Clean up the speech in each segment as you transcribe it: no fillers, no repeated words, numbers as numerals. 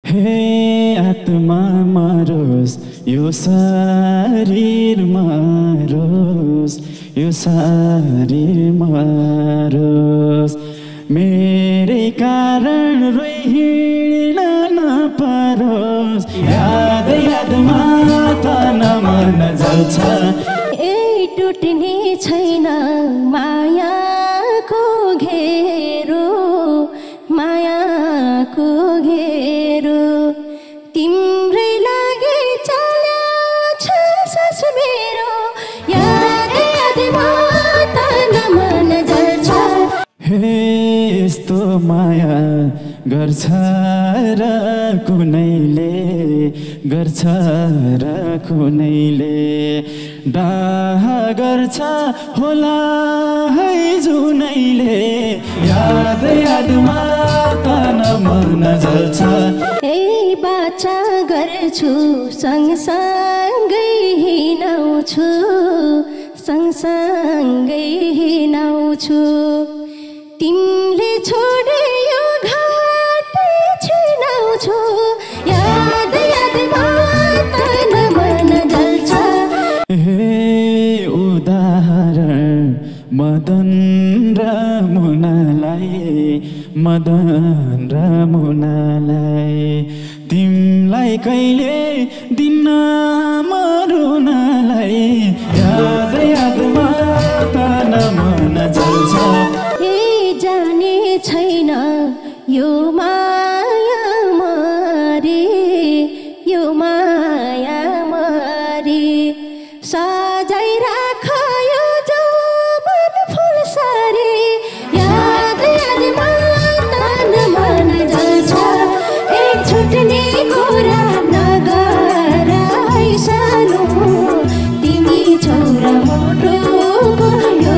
हे आत्मा मरोस् यो शरीर मरोस् यो शरीर मरोस् मेरे कारण रोइ हिँड्न नपरोस् याद यादमा तन मन जल्छ ए टुट्ने छैन मायाको घेरो मायाको घेरो तिम्रै लागि चल्छ सास मेरो याद यादमा तन मन जल्छ हे यस्तो माया गर्छ र कुनैले गर्छ र कुनैले डाह गर्छ होला है जुनैले याद यादमा तन मन जल्छ ए बाचा गर्छु सँगसँगै हिँडाउँछु सँगसँगै हिँडाउँछु तिमीले छोडे यो घाट छिनाउँछु याद यादमा तन मन जल्छ हे उदाहरण मदन र मुनालाई तिमीलाई कहिले दिन मरुनलाई याद यादमा तन मन जल्छ ए जाने छैन यो माया मरे यो माया मरे सजाइ राख यो जवान फुलसरी याद यादमा तन मन जल्छ ए छुट्ने कुरा नगर सानो तिमी छोरा मोटोको यो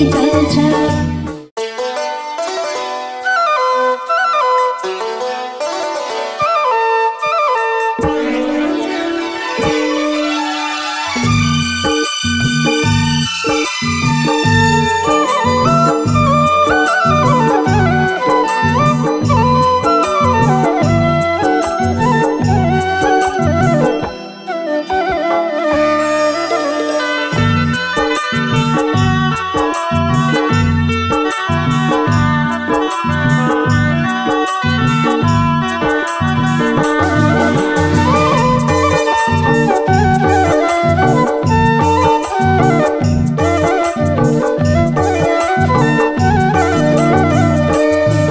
ढुकढुकी जल्छ यो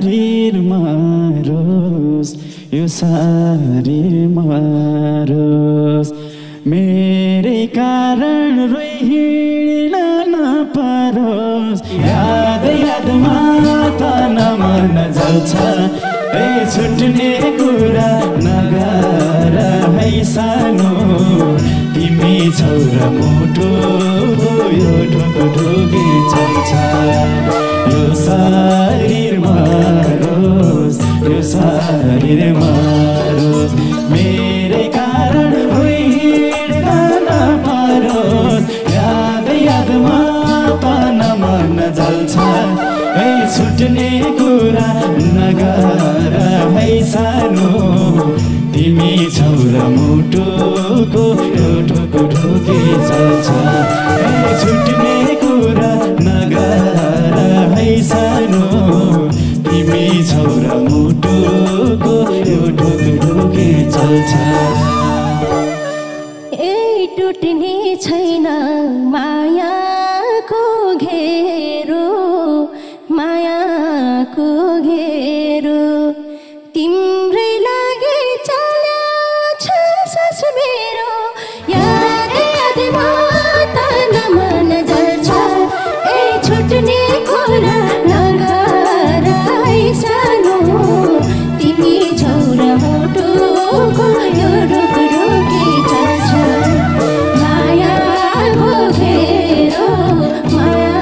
शरीर मरोस् यो शरीर मरोस् मेरे कारण रोइ हिँड्न नपरोस् याद यादमा तन मन जल्छ ए छुट्ने कुरा नगर है सानो तिमी छौरा मोटो यो ढुकढुकी चल्छ यो शरीर मरोस् यो शरीर मरोस् मेरै कारण रोइ हिँड्न नपरोस् याद यादमा तन मन जल्छ ए छुट्ने कुरा नगर है सानो तिमी छौरा मुटुको यो ढुकढुकी चल्छ ए छुट्ने कुरा नगर है सानो तिमी छौरा मुटुको यो ढुकढुकी चल्छ ए टुट्ने छैन मायाको घेरो मायाको घेरो तिम्रै लागि चल्छ सास मेरो याद यादमा तन मन जल्छ ए छुट्ने कुरा नगर सानो तिमी छौरा मोटोको यो ढुकढुकी चल्छ मायाको घेरो माया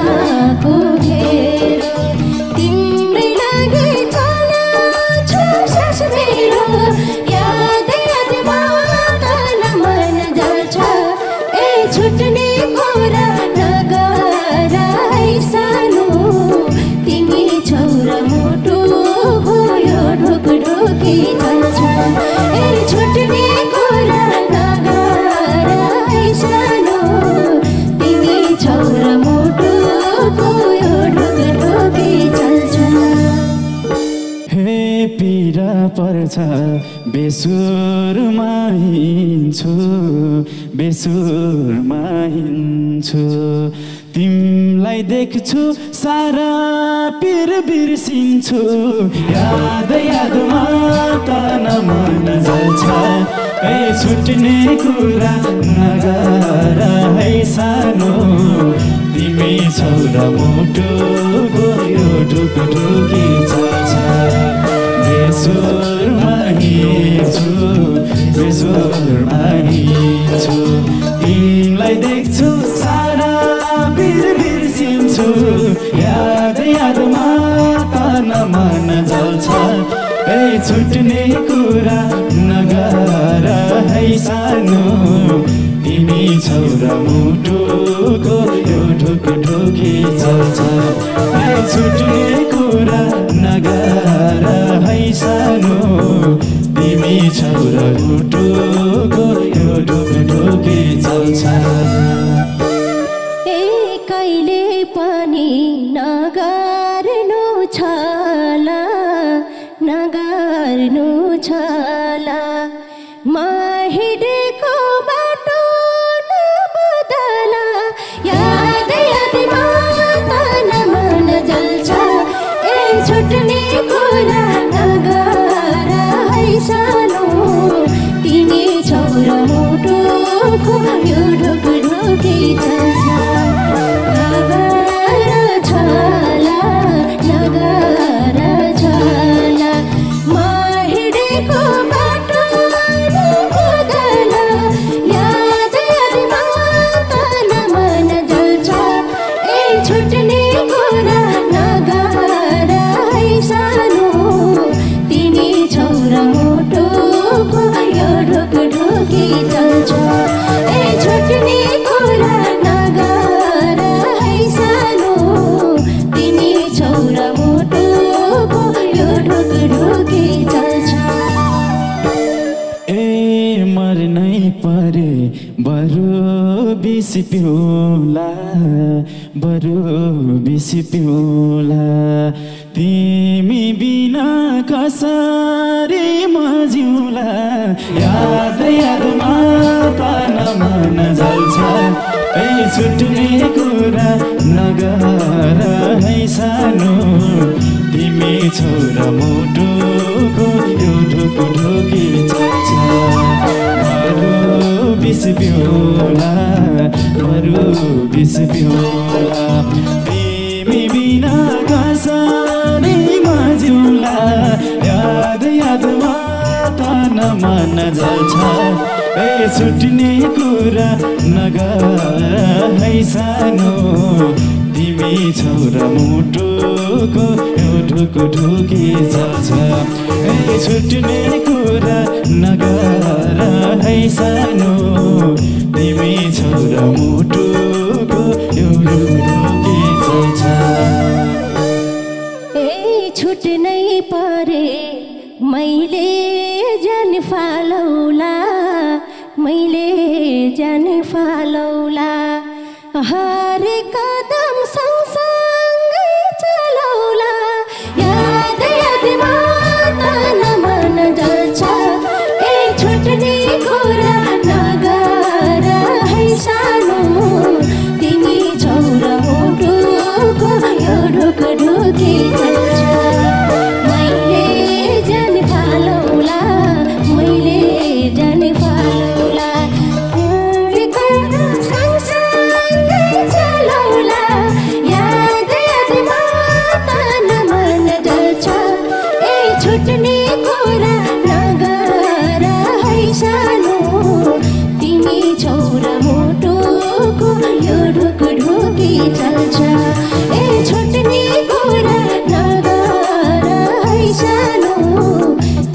पर्छ बेसुरमा हिँड्छु बेसुरमा हिँड्छु तिमलाई देख्छु सारा पिर बिर्सिन्छु याद यादमा तन मन जल्छ ए छुट्ने कुरा नगर है सानो तिमी छौ र मुटुको यो ढुकढुकी चल्छ बेसुरमा हिँड्छु बेसुरमा हिँड्छु तिमीलाई देख्छु सारा पिर बिर्सिन्छु याद यादमा तन मन जल्छ ए छुट्ने कुरा नगर है सानो तिमी छौ र मुटुको यो ढुकढुकी चल्छ ए छुट्ने कुरा नगर है सानो तिमी छौ र मुटुको यो ढुकढुकी चल्छ ए कहिले पनि नगर्नु छला नगर्नु छला म हिँडेको बाटो नबदला याद यादमा तन मन जल्छ ए छुट्ने कुरा नगर है सानो तिमी छौ र मुटुको यो ढुकढुकी चल्छ नगर छला नगर छला म हिँडेको बाटो नबदला याद यादमा तन मन जल्छ ए छुट्ने कुरा नगर है सानो तिमी छौ र मुटुको यो ढुकढुकी चल्छ ए छुट्ने कुरा नगर है सानो तिमी छौ र मुटुको यो ढुकढुकी चल्छ ए मर्नै परे बरु बिस पिउला बरु बिस पिउला तिमी बिना कसरी म जिउला याद यादमा तन मन जल्छ ए छुट्ने कुरा नगर है सानो तिमी छौ र मुटुको यो ढुकढुकी चल्छ बरु बिस पिउला बरु बिस पिउला तिमी बिना कसरी म जिउला याद यादमा तन मन जल्छ ए छुट्ने कुरा नगर है सानो तिमी छौ र मुटुको यो ढुकढुकी चल्छ ए छुट्ने कुरा नगर है सानो तिमी छौ र मुटुको यो ढुकढुकी चल्छ ए छुट्नै परे मैले जान फालौला मैले जान फालौला हर कदम सँगसँगै चलौला याद यादमा तन मन जल्छ ए छुट्ने कुरा नगर है सानो तिमी छौ र मुटुको यो ढुकढुकी चल्छ मैले जान फालौला मैले जान फालौला सँगसँगै चलौला याद यादमा तन मन जल्छ ए छुट्ने कुरा नगर है सानो तिमी छौ र मुटुको यो ढुकढुकी चल्छ ए छुट्ने कुरा नगर है सानो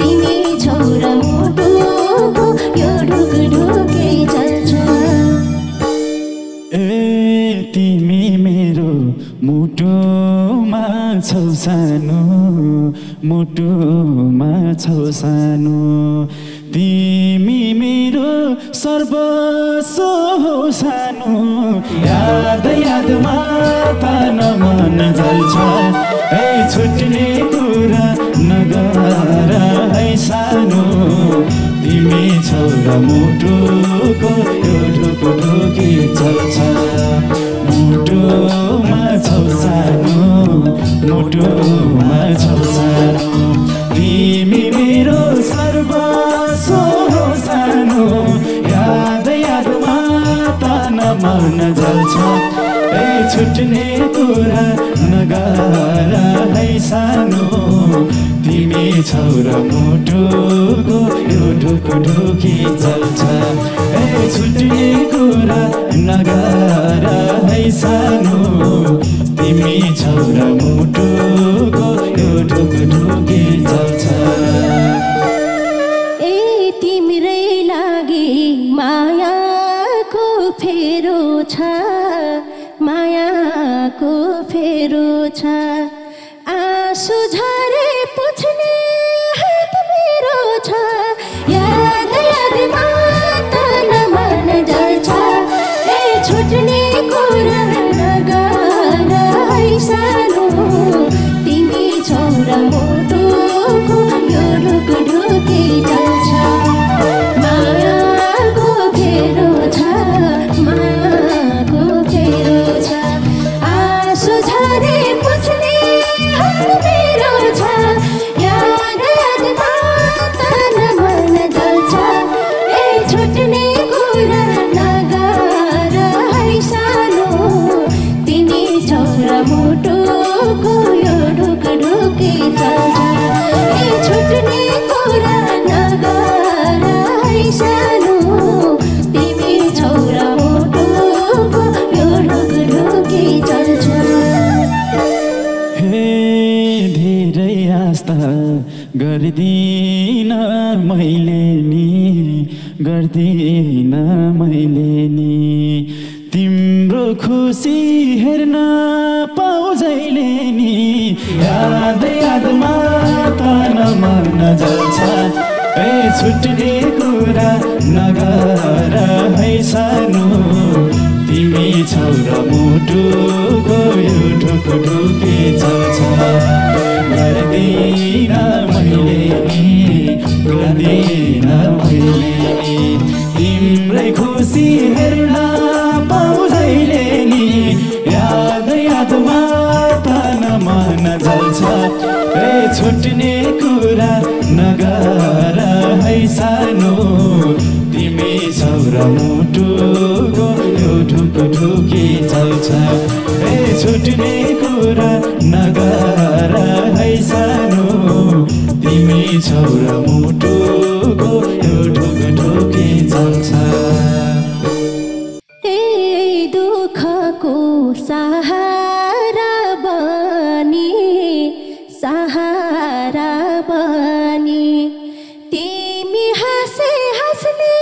तिमी छौ र मुटुको यो ढुकढुकी चल्छ ए तिमी मेरो मुटुमा छौ सानो मुटुमा छौ सानो तिमी मेरो सर्वस्व हो सानो याद यादमा तन मन जल्छ ए छुट्ने कुरा नगर है छौ सानो मुटुमा छौ सानो तिमी मेरो सर्वस्व हो सानो याद यादमा तन मन जल्छ ए छुट्ने कुरा नगर है सानो तिमी छौ र मुटुको यो ढुकढुकी चल्छ ए छुट्ने कुरा नगर है सानो तिमी छौ र मुटुको यो ढुकढुकी चल्छ ए तिम्रै लागि मायाको फेरो छ मायाको फेरो छ आँसु झरे पुछ्ने हात मेरो छ याद यादमा तन मन जल्छ ए छुट्ने कुरा नगर है सानो तिमी छौ र मुटुको यो ढुकढुकी चल्छ मायाको फेरो छ मायाको फेरो छ आँसु झरे पुछ्ने हात मेरो छ याद यादमा तन मन जल्छ ए छुट्ने कुरा नगर है सानो तिमी छौ र मुटुको यो ढुकढुकी चल्छ ए छुट्ने कुरा नगर है सानो तिमी छौ र मुटुको यो ढुकढुकी चल्छ हे धेरै आस्था गर्दिन मैले नि गर्दिन मैले नि तिम्रो खुसी हेर्न पाउ जहिले नि याद यादमा तन मन जल्छ ए छुट्ने कुरा नगर है सानो तिमी छौ र मुटुको यो ढुकढुकी चल्छ गर्दिन मैले नि गर्दिन मैले नि तिम्रै खुसी हेर्न पाउ जहिले नि याद यादमा तन मन जल्छ ए छुट्ने कुरा नगर है सानो तिमी छौ र मुटुको यो ढुकढुकी चल्छ ए छुट्ने कुरा नगर है सानो तिमी छौ र मुटुको यो ढुकढुकी चल्छ ए दुःखको सहारा बनी तिमी हाँसे हाँस्ने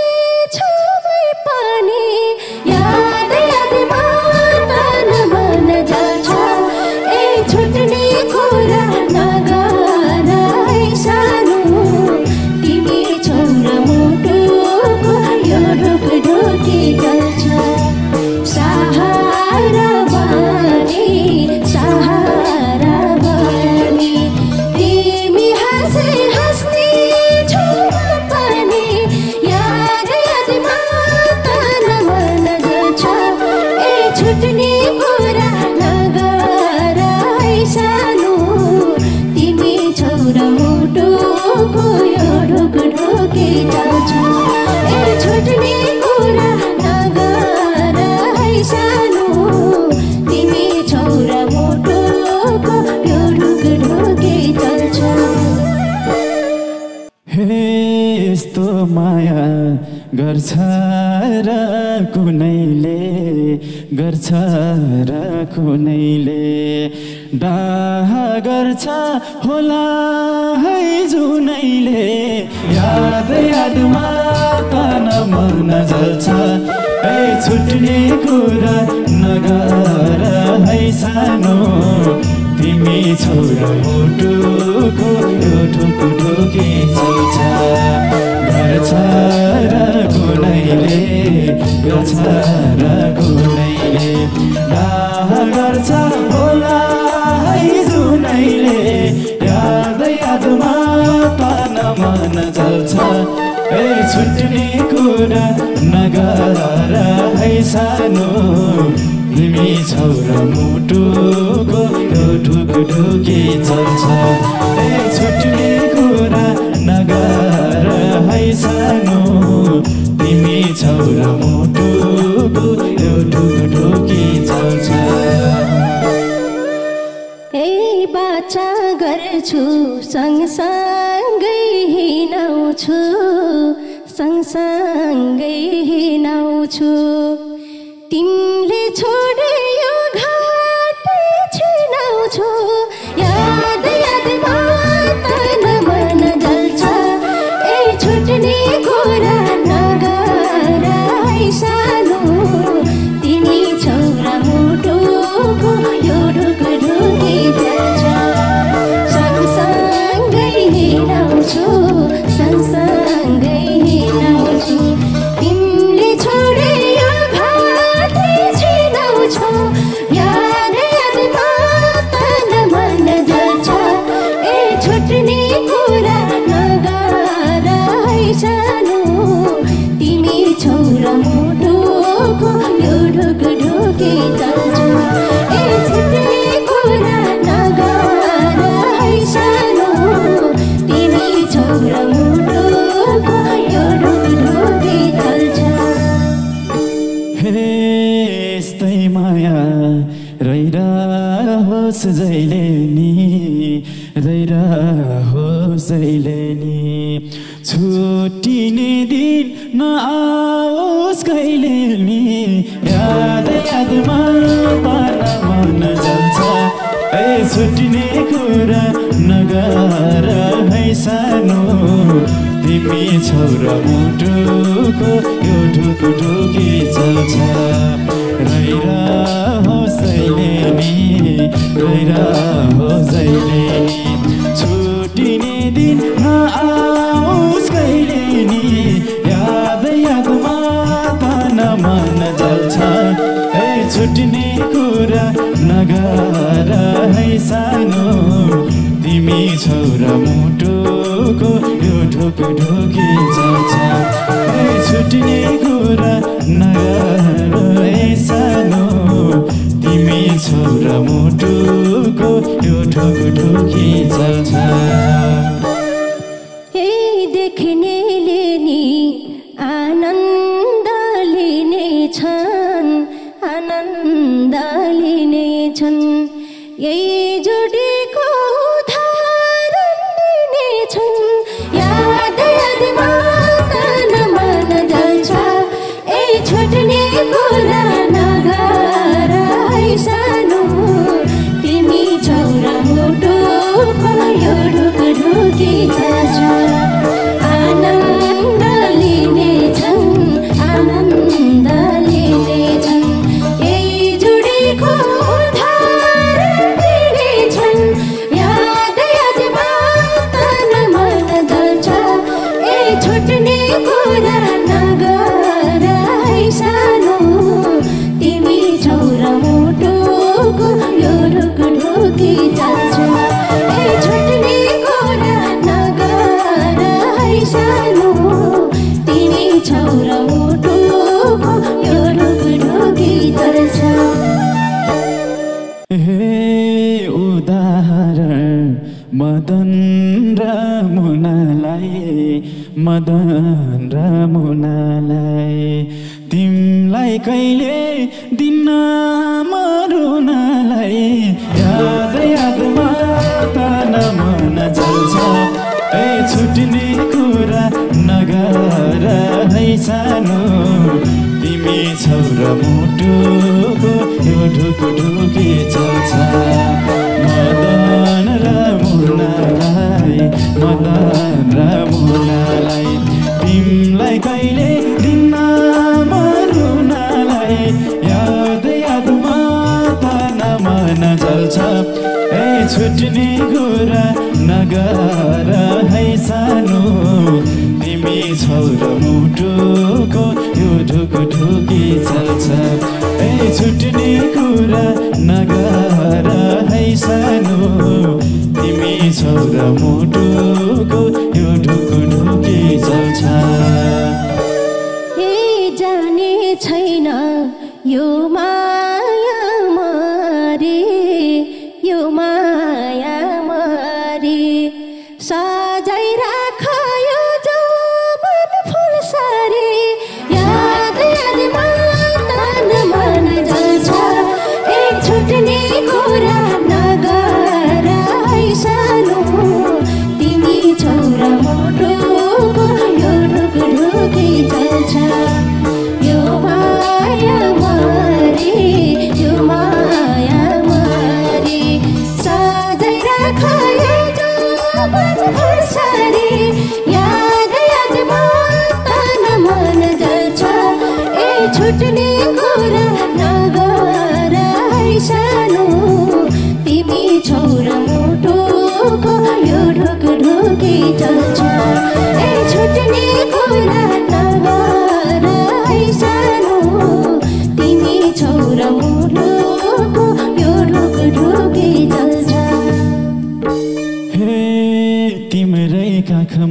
छुमै पनि याद यादमा तन मन जल्छ ए छुट्ने कुरा नगर है सानो तिमी छौ र मुटुको यो ढुकढुकी चल्छ सहारा बनी तिमी हाँसे हाँस्ने छुमा पनि याद यादमा तन मन जल्छ ए छुट्ने कुरा नगर है सानो तिमी छौ र मुटुको यो ढुकढुकी चल्छ ए छुट्ने कुरा नगर है सानो तिमी छौ र मुटुको यो ढुकढुकी चल्छ हे यस्तो माया गर्छ र कुनैले गर्छ र कुनैले डाह गर्छ होला है जुनैले याद यादमा तन मन जल्छ ए छुट्ने कुरा नगर है सानो तिमी छौ र मुटुको यो ढुकढुकी चल्छ गर्छ र कुनैले गर्छ र कुनैले डाह गर्छ होला है जुनैले याद यादमा तन मन जल्छ ए छुट्ने कुरा नगर है सानो तिमी छौ र मुटु ढुकी चल्छ ए छुट्ने कुरा नगर है सानो तिमी छौ र मुटुको यो ढुकी चल्छ ए बाचा गर्छु सँगसँगै हिँडाउँछु सँगसँगै हिँडाउँछु तिमीले छोडे यो घाट छिनाउँछु याद यादमा तन मन जल्छ ए छुट्ने कुरा नगर है सानो तिमी छौ र मुटुको यो ढुकी चल्छ सँगसँगै हिँडाउँछु सँगसँगै हिँडाउँछु तिमीले छोडे यो घाट छिनाउँछु याद यादमा तन मन जल्छ ए छुट्ने कुरा नगर है सानो तिमी छौ र मुटुको यो ढुकी चल्छ ए छुट्ने कुरा नगर है सानो तिमी छौ र मुटुको यो ढुकी चल्छ हे यस्तै माया रहिरहोस् जहिले नि रहिरहोस् जहिले नि छुट्टिने दिन नआओस् कहिले नि याद यादमा मन जल्छ ए छुट्टिने कुरा नगर है सानो तिमी छौ र मुटुको यो ढुकी चल्छ रहिरहोस् जहिले नि रहिरहोस् जहिले नि छुट्टिने दिन नआओस् कहिले नि याद यादमा तन मन जल्छ ए छुट्टिने कुरा नगर है सानो तिमी छौ र मुटुको यो ढुकी चल्छ ए छुट्टिने कुरा नगर है सानो तिमी छौ र मुटुको यो ढुकी चल्छ ए देख्नेले नि आनन्द लिनेछन् आनन्द लिनेछन् यही जोडीको उदाहरण दिनेछन् याद यादमा तन मन जल्छ ए छुट्ने कुरा नगर है सानो तिमी छौ र मुटुको यो ढुकी चल्छ आनन्द लिनेछन् आनन्द लिनेछन् यही जोडीको उदाहरण दिनेछन् याद यादमा तन मन जल्छ ए छुट्ने कुरा नगर है सानो तिमी छौ र मुटुको यो ढुकी चल्छ ए छुट्ने कुरा नगर है सानो तिमी छौ र मुटुको यो ढुकी चल्छ हे उदाहरण मदन र मुनालाई तिमलाई कहिले दिन मरुनालाई याद यादमा तन मन जल्छ ए छुट्ने कुरा नगर है सानो तिमी छौ र मुटुको यो ढुकी चल्छ मदन र मुनालाई तिमलाई कहिले दिन मरुनालाई याद यादमा तन मन जल्छ ए छुट्ने कुरा नगर है सानो तिमी छौ र मुटुको यो ढुकी चल्छ ए छुट्ने कुरा नगर है सानो तिमी छौ र मुटुको यो ढुकी चल्छ हे जाने छैन यो माया मरे यो माया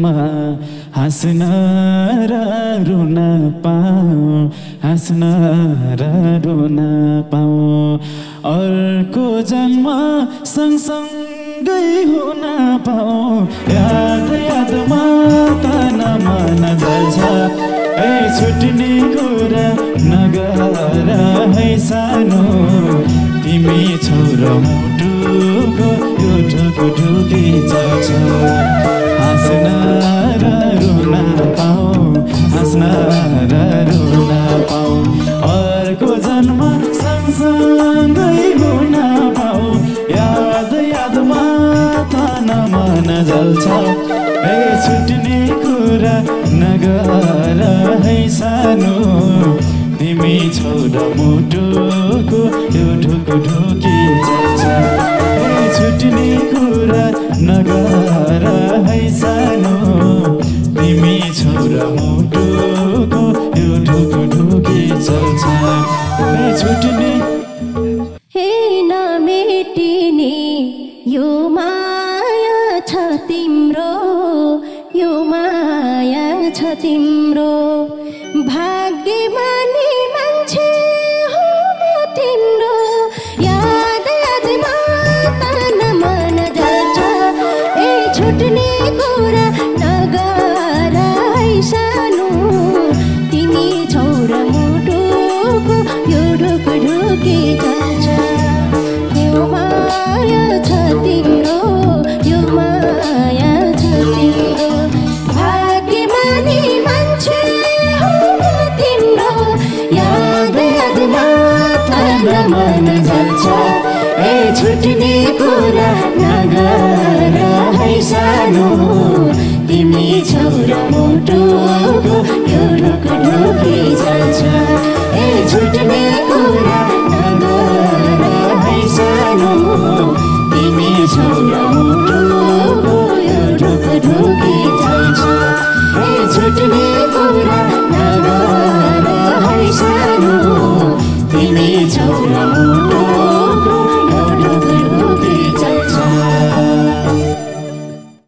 जन्ममा हाँस्न र रुन पाऊँ हाँस्न र रुन पाऊँ अर्को जन्म सँगसँगै हुन पाऊँ याद यादमा तन मन जल्छ ए छुट्ने कुरा नगर है सानो तिमी छोरो मुटुको यो ढुकढुकी चल्छ हाँस्न र रुन पाऊँ हाँस्न र रुन पाऊँ अर्को जन्म सँगसँगै हुन पाऊँ याद यादमा तन मन जल्छ ए छुट्ने कुरा नगर है सानो तिमी छोरा मुटुको यो ढुकढुकी चल्छ ए छुट्ने कुरा नगर है सानो तिमी छोरा मुटुको यो ढुकढुकी चल्छ ए छुट्ने हे नमेटिने यो माया छ तिम्रो यो माया छ तिम्रो भाग्यमानी मान्छे हो म तिम्रो याद यादमा तन मन जल्छ ए छुट्ने कुरा नगर है सानो तिमी छोरा मुटुको यो ढुकढुकी चल्छ यो माया छ तिम्रो यो माया छ तिम्रो भाग्यमानी मान्छे हो म तिम्रो याद यादमा तन मन जल्छ ए छुट्ने कुरा नगर है सानो तिमी छोरा मुटुको यो ढुकढुकी चल्छ ए छुट्ने कुरा नगर है सानो तिमी छोरा